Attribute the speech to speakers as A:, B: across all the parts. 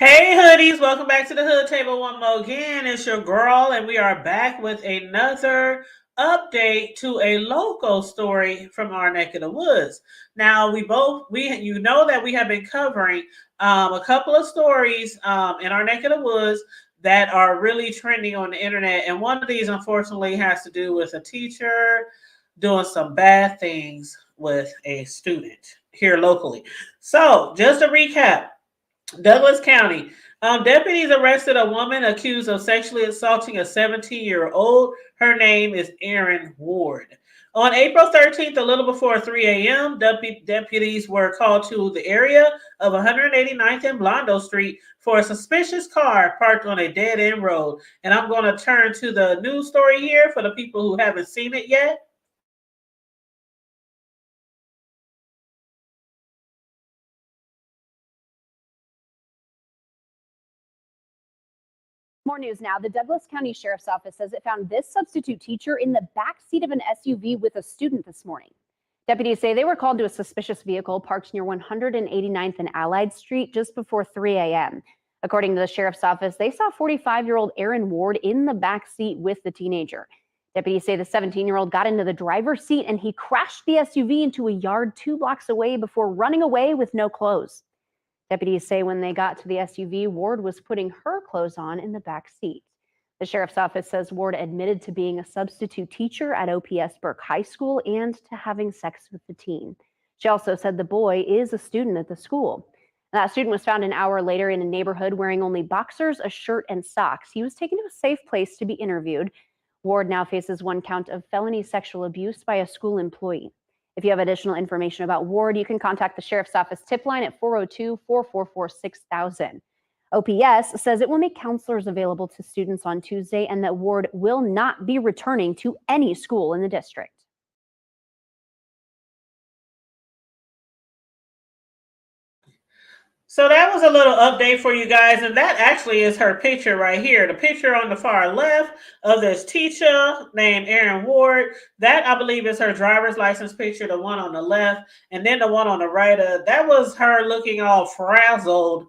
A: Hey hoodies, welcome back to the Hood Table one more again. It's your girl, and we are back with another update to a local story from our neck of the woods. Now we you know that we have been covering a couple of stories in our neck of the woods that are really trending on the internet, and one of these unfortunately has to do with a teacher doing some bad things with a student here locally. So just to recap. Douglas County. Deputies arrested a woman accused of sexually assaulting a 17-year-old. Her name is Erin Ward. On April 13th, a little before 3 a.m., deputies were called to the area of 189th and Blondo Street for a suspicious car parked on a dead end road. And I'm going to turn to the news story here for the people who haven't seen it yet.
B: More news now. The Douglas County Sheriff's Office says it found this substitute teacher in the back seat of an SUV with a student this morning. Deputies say they were called to a suspicious vehicle parked near 189th and Allied Street just before 3 a.m. According to the Sheriff's Office, they saw 45-year-old Erin Ward in the back seat with the teenager. Deputies say the 17-year-old got into the driver's seat and he crashed the SUV into a yard 2 blocks away before running away with no clothes. Deputies say when they got to the SUV, Ward was putting her clothes on in the back seat. The sheriff's office says Ward admitted to being a substitute teacher at OPS Burke High School and to having sex with the teen. She also said the boy is a student at the school. That student was found an hour later in a neighborhood wearing only boxers, a shirt, and socks. He was taken to a safe place to be interviewed. Ward now faces 1 count of felony sexual abuse by a school employee. If you have additional information about Ward, you can contact the Sheriff's Office tip line at 402-444-6000. OPS says it will make counselors available to students on Tuesday and that Ward will not be returning to any school in the district.
A: So that was a little update for you guys, and that actually is her picture right here. The picture on the far left of this teacher named Erin Ward, that I believe is her driver's license picture, the one on the left, and then the one on the right, that was her looking all frazzled,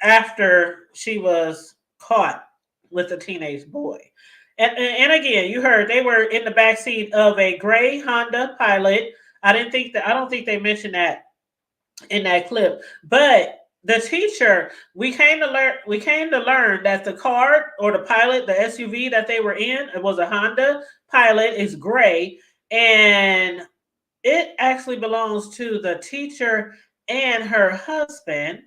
A: after she was caught with a teenage boy. And again, you heard they were in the back seat of a gray Honda Pilot. I don't think they mentioned that in that clip. But the teacher, we came to learn that the car or the Pilot, the SUV that they were in, it was a Honda Pilot, is gray, and it actually belongs to the teacher and her husband.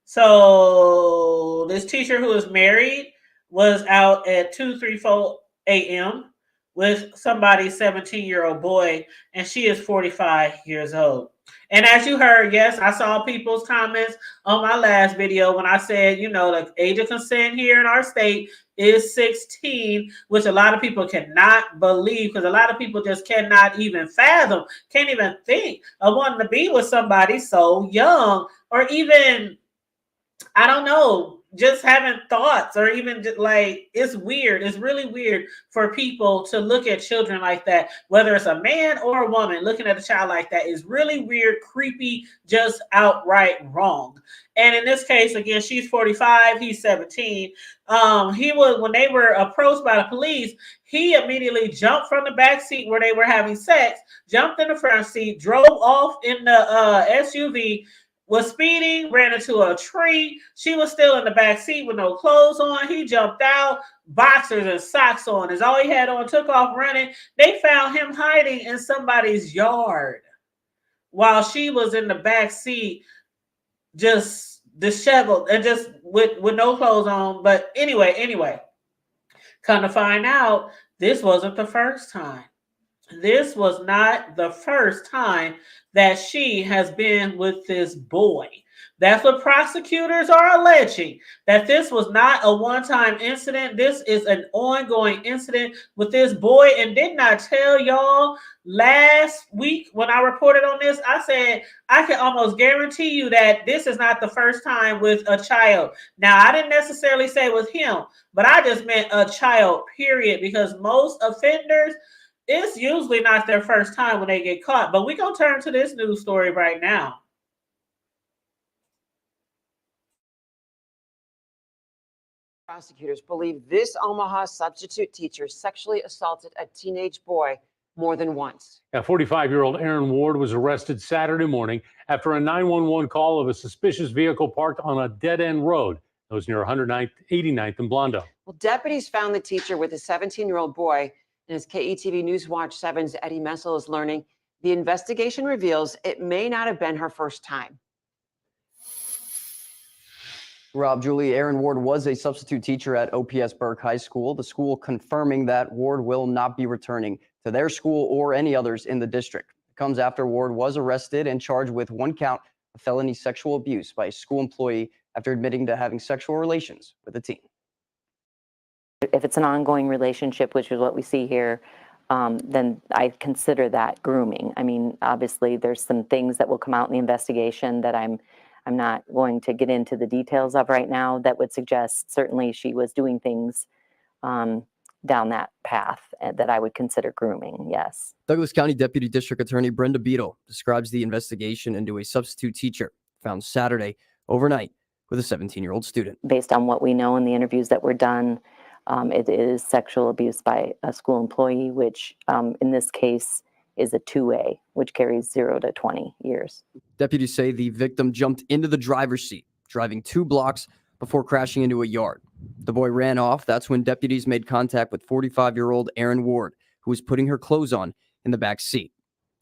A: So this teacher who is married was out at 2:34 a.m. with somebody's 17-year-old boy, and she is 45 years old. And as you heard, yes, I saw people's comments on my last video when I said, the age of consent here in our state is 16, which a lot of people cannot believe because a lot of people just cannot even fathom, can't even think of wanting to be with somebody so young, or even, I don't know, just having thoughts, or even just like, it's weird. It's really weird for people to look at children like that, whether it's a man or a woman. Looking at a child like that is really weird, creepy, just outright wrong. And in this case, again, she's 45, he's 17. When they were approached by the police, he immediately jumped from the back seat where they were having sex, jumped in the front seat, drove off in the SUV, was speeding, ran into a tree. She was still in the back seat with no clothes on. He jumped out, boxers and socks on, is all he had on, took off running. They found him hiding in somebody's yard while she was in the back seat, just disheveled and just with no clothes on. But anyway, come to find out, this wasn't the first time. This was not the first time that she has been with this boy. That's what prosecutors are alleging, that this was not a one-time incident. This is an ongoing incident with this boy. And didn't I tell y'all last week when I reported on this, I said, I can almost guarantee you that this is not the first time with a child. Now, I didn't necessarily say with him, but I just meant a child, period, because most offenders, it's usually not their first time when they get caught. But we're going to turn to this news story right now.
C: Prosecutors believe this Omaha substitute teacher sexually assaulted a teenage boy more than once.
D: 45-year-old Erin Ward was arrested Saturday morning after a 911 call of a suspicious vehicle parked on a dead-end road. That was near 189th and Blondo.
C: Well, deputies found the teacher with a 17-year-old boy, and as KETV News Watch 7's Eddie Messel is learning, the investigation reveals it may not have been her first time.
E: Rob, Julie, Erin Ward was a substitute teacher at OPS Burke High School. The school confirming that Ward will not be returning to their school or any others in the district. It comes after Ward was arrested and charged with one count of felony sexual abuse by a school employee after admitting to having sexual relations with a teen.
F: If it's an ongoing relationship, which is what we see here, then I consider that grooming. I mean, obviously, there's some things that will come out in the investigation that I'm not going to get into the details of right now that would suggest certainly she was doing things down that path that I would consider grooming, yes.
E: Douglas County Deputy District Attorney Brenda Beadle describes the investigation into a substitute teacher found Saturday overnight with a 17-year-old student.
F: Based on what we know in the interviews that were done, it is sexual abuse by a school employee, which in this case is a 2A, which carries 0 to 20 years.
E: Deputies say the victim jumped into the driver's seat, driving 2 blocks before crashing into a yard. The boy ran off. That's when deputies made contact with 45-year-old Erin Ward, who was putting her clothes on in the back seat.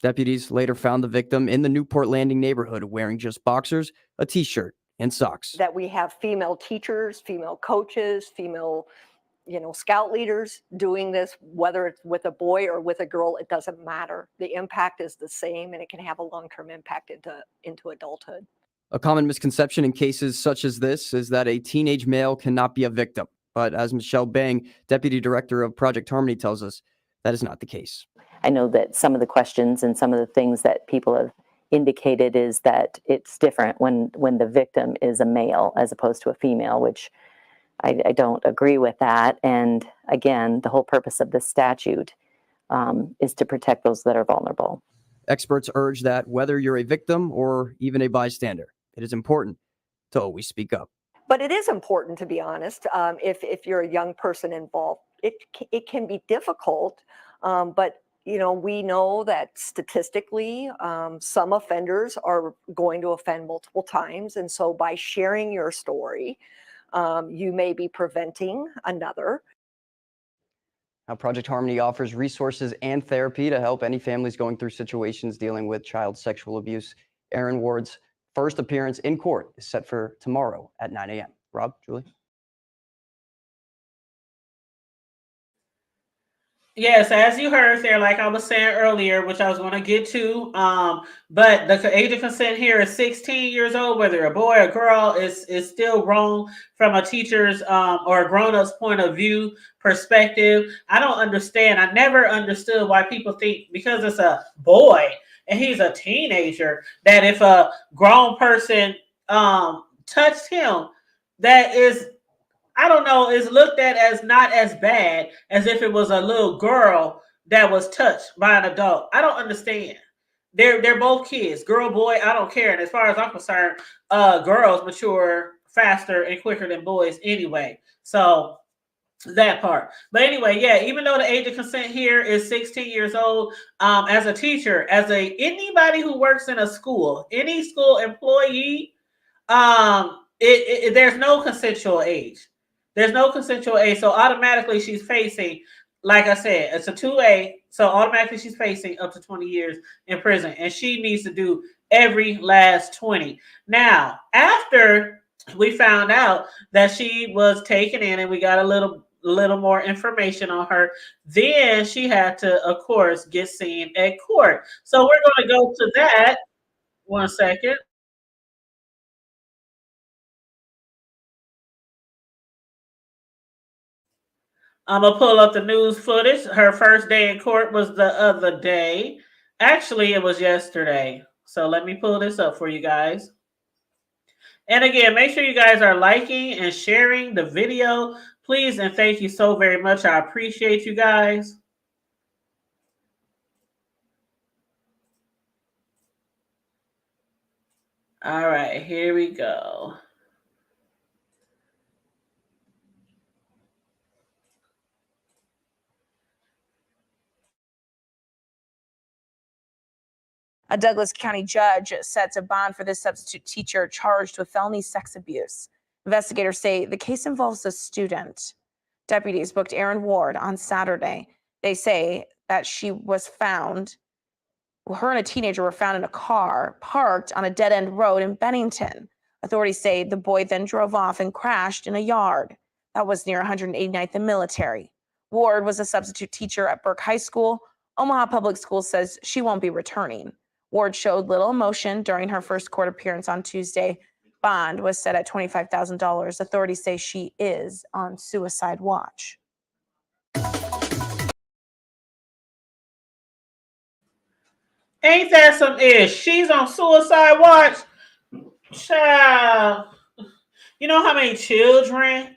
E: Deputies later found the victim in the Newport Landing neighborhood wearing just boxers, a t-shirt, and socks.
G: That we have female teachers, female coaches, female scout leaders doing this, whether it's with a boy or with a girl, it doesn't matter. The impact is the same, and it can have a long-term impact into adulthood.
E: A common misconception in cases such as this is that a teenage male cannot be a victim. But as Michelle Bang, Deputy Director of Project Harmony, tells us, that is not the case.
F: I know that some of the questions and some of the things that people have indicated is that it's different when the victim is a male as opposed to a female, which I don't agree with that. And again, the whole purpose of this statute is to protect those that are vulnerable.
E: Experts urge that whether you're a victim or even a bystander, it is important to always speak up.
G: But it is important, to be honest. If you're a young person involved, it can be difficult. But we know that statistically, some offenders are going to offend multiple times, and so by sharing your story, you may be preventing another.
E: Now, Project Harmony offers resources and therapy to help any families going through situations dealing with child sexual abuse. Erin Ward's first appearance in court is set for tomorrow at 9 a.m. Rob, Julie?
A: Yes, as you heard there, like I was saying earlier, which I was going to get to, but the age of consent here is 16 years old, whether a boy or girl is still wrong from a teacher's or a grown-up's point of view perspective. I don't understand. I never understood why people think because it's a boy and he's a teenager, that if a grown person touched him, that is, I don't know, is looked at as not as bad as if it was a little girl that was touched by an adult. I don't understand. They're both kids, girl, boy, I don't care. And as far as I'm concerned, girls mature faster and quicker than boys anyway. So that part. But anyway, yeah, even though the age of consent here is 16 years old, as a teacher, as anybody who works in a school, any school employee, there's no consensual age. There's no consensual age, so automatically she's facing, like I said, it's a 2A, so automatically she's facing up to 20 years in prison, and she needs to do every last 20. Now, after we found out that she was taken in and we got a little more information on her, then she had to, of course, get seen at court. So we're going to go to that. One second. I'm going to pull up the news footage. Her first day in court was the other day. Actually, it was yesterday. So let me pull this up for you guys. And again, make sure you guys are liking and sharing the video, please. And thank you so very much. I appreciate you guys. All right, here we go.
H: A Douglas County judge sets a bond for this substitute teacher charged with felony sex abuse. Investigators say the case involves a student. Deputies booked Erin Ward on Saturday. They say that she was found, her and a teenager were found in a car parked on a dead-end road in Bennington. Authorities say the boy then drove off and crashed in a yard that was near 189th and Military. Ward was a substitute teacher at Burke High School. Omaha Public Schools says she won't be returning. Ward showed little emotion during her first court appearance on Tuesday. Bond was set at $25,000. Authorities say she is on suicide watch.
A: Ain't that some ish? She's on suicide watch. Child. You know how many children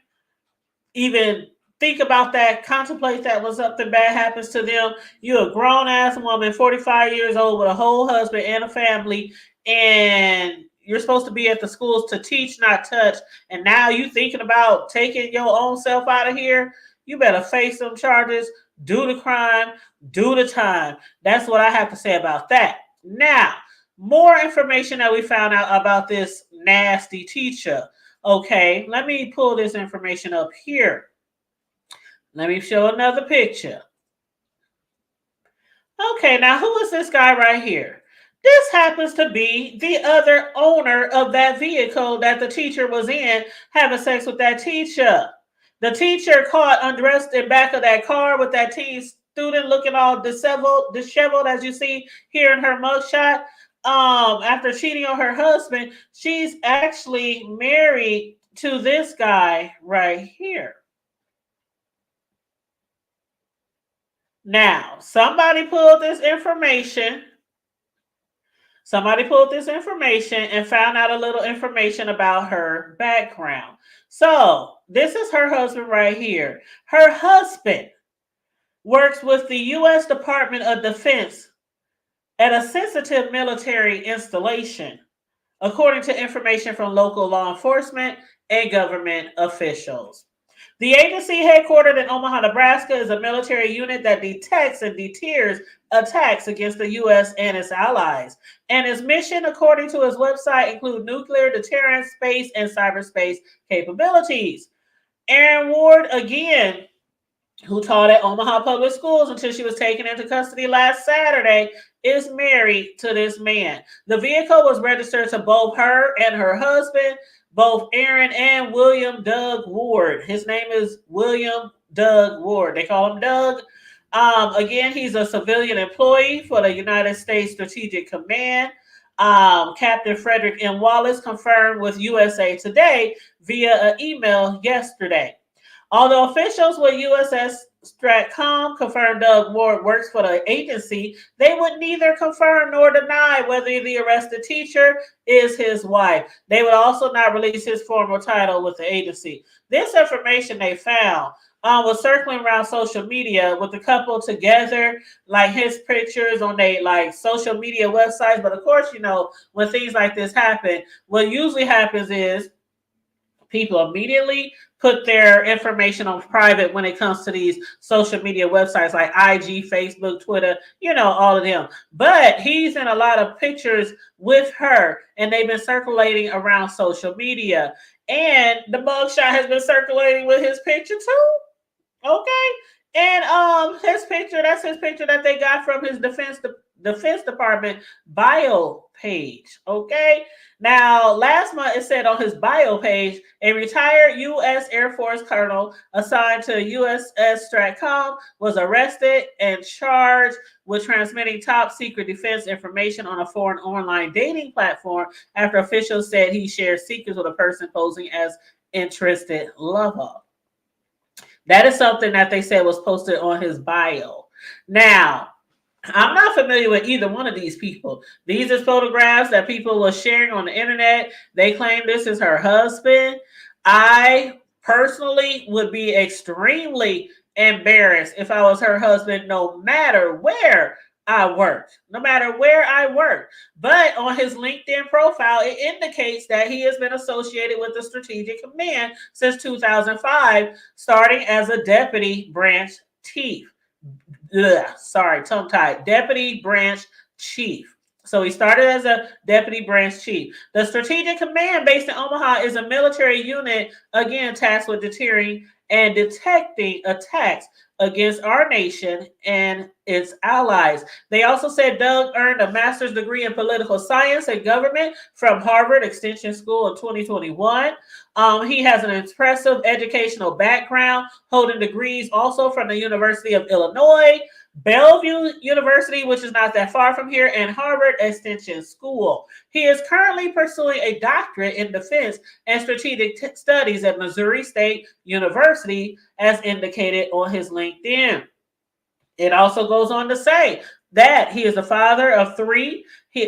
A: even think about that, contemplate that when something bad happens to them? You're a grown-ass woman, 45 years old, with a whole husband and a family, and you're supposed to be at the schools to teach, not touch, and now you thinking about taking your own self out of here? You better face them charges, do the crime, do the time. That's what I have to say about that. Now, more information that we found out about this nasty teacher. Okay, let me pull this information up here. Let me show another picture. Okay, now who is this guy right here? This happens to be the other owner of that vehicle that the teacher was in having sex with that teacher. The teacher caught undressed in back of that car with that teen student looking all disheveled as you see here in her mugshot. After cheating on her husband, she's actually married to this guy right here. Now, somebody pulled this information and found out a little information about her background. So, this is her husband right here. Her husband works with the U.S. Department of Defense at a sensitive military installation, according to information from local law enforcement and government officials. The agency, headquartered in Omaha, Nebraska, is a military unit that detects and deters attacks against the U.S. and its allies. And its mission, according to its website, include nuclear deterrence, space, and cyberspace capabilities. Erin Ward, again, who taught at Omaha Public Schools until she was taken into custody last Saturday, is married to this man. The vehicle was registered to both her and her husband, both Erin and William Doug Ward. His name is William Doug Ward. They call him Doug. Again, he's a civilian employee for the United States Strategic Command. Captain Frederick M. Wallace confirmed with USA Today via an email yesterday. Although officials with USS Stratcom confirmed Doug Ward works for the agency, they would neither confirm nor deny whether the arrested teacher is his wife. They would also not release his formal title with the agency. This information they found was circling around social media with the couple together, like his pictures on their like social media websites. But of course, you know, when things like this happen, what usually happens is people immediately put their information on private when it comes to these social media websites like IG, Facebook, Twitter, you know, all of them. But he's in a lot of pictures with her, and they've been circulating around social media. And the mugshot has been circulating with his picture too. Okay. And his picture, that's his picture that they got from his Defense Department bio page. Okay. Now, last month it said on his bio page, a retired U.S. Air Force colonel assigned to USS Stratcom was arrested and charged with transmitting top secret defense information on a foreign online dating platform after officials said he shared secrets with a person posing as interested lover. That is something that they said was posted on his bio. Now, I'm not familiar with either one of these people. These are photographs that people were sharing on the internet. They claim this is her husband. I personally would be extremely embarrassed if I was her husband, no matter where I worked. But on his LinkedIn profile, it indicates that he has been associated with the Strategic Command since 2005, starting as a deputy branch chief. Deputy branch chief. So he started as a deputy branch chief. The strategic command based in Omaha is a military unit, again, tasked with deterring and detecting attacks against our nation and its allies. They also said Doug earned a master's degree in political science and government from Harvard Extension School in 2021. He has an impressive educational background, holding degrees also from the University of Illinois, Bellevue University, which is not that far from here, and Harvard Extension School. He is currently pursuing a doctorate in defense and strategic studies at Missouri State University, as indicated on his LinkedIn. It also goes on to say that he is the father of 3.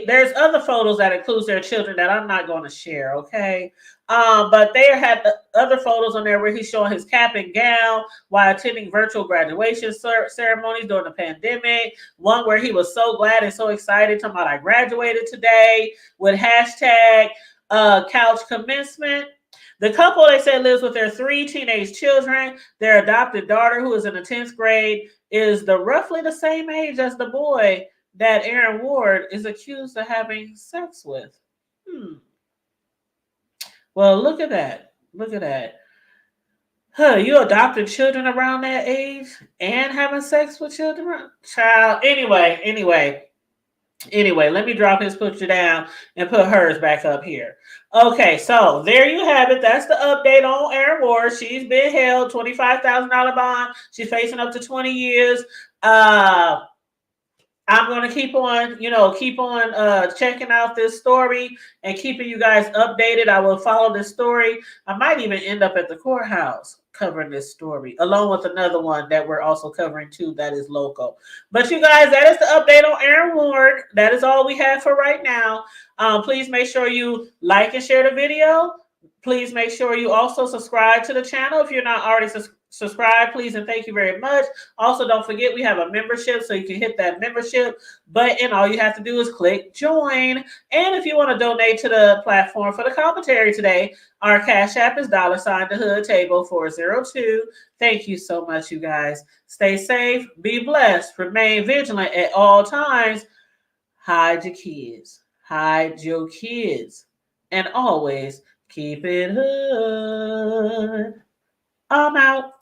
A: There's other photos that includes their children that I'm not going to share, okay? But they had other photos on there where he's showing his cap and gown while attending virtual graduation ceremonies during the pandemic. One where he was so glad and so excited, talking about I graduated today, with hashtag couch commencement. The couple, they said, lives with their 3 teenage children. Their adopted daughter, who is in the 10th grade, is roughly the same age as the boy that Erin Ward is accused of having sex with. Well, look at that. Look at that. You adopted children around that age and having sex with children? Child. Anyway, let me drop his picture down and put hers back up here. Okay, so there you have it. That's the update on Erin Ward. She's been held, $25,000 bond. She's facing up to 20 years. I'm going to keep on checking out this story and keeping you guys updated. I will follow this story. I might even end up at the courthouse covering this story, along with another one that we're also covering too that is local. But you guys, that is the update on Erin Ward. That is all we have for right now. Please make sure you like and share the video. Please make sure you also subscribe to the channel if you're not already subscribed, please, and thank you very much. Also, don't forget we have a membership, so you can hit that membership button. All you have to do is click join. And if you want to donate to the platform for the commentary today, our Cash App is $TheHoodTable402. Thank you so much, you guys. Stay safe, be blessed, remain vigilant at all times. Hide your kids, and always keep it hood. I'm out.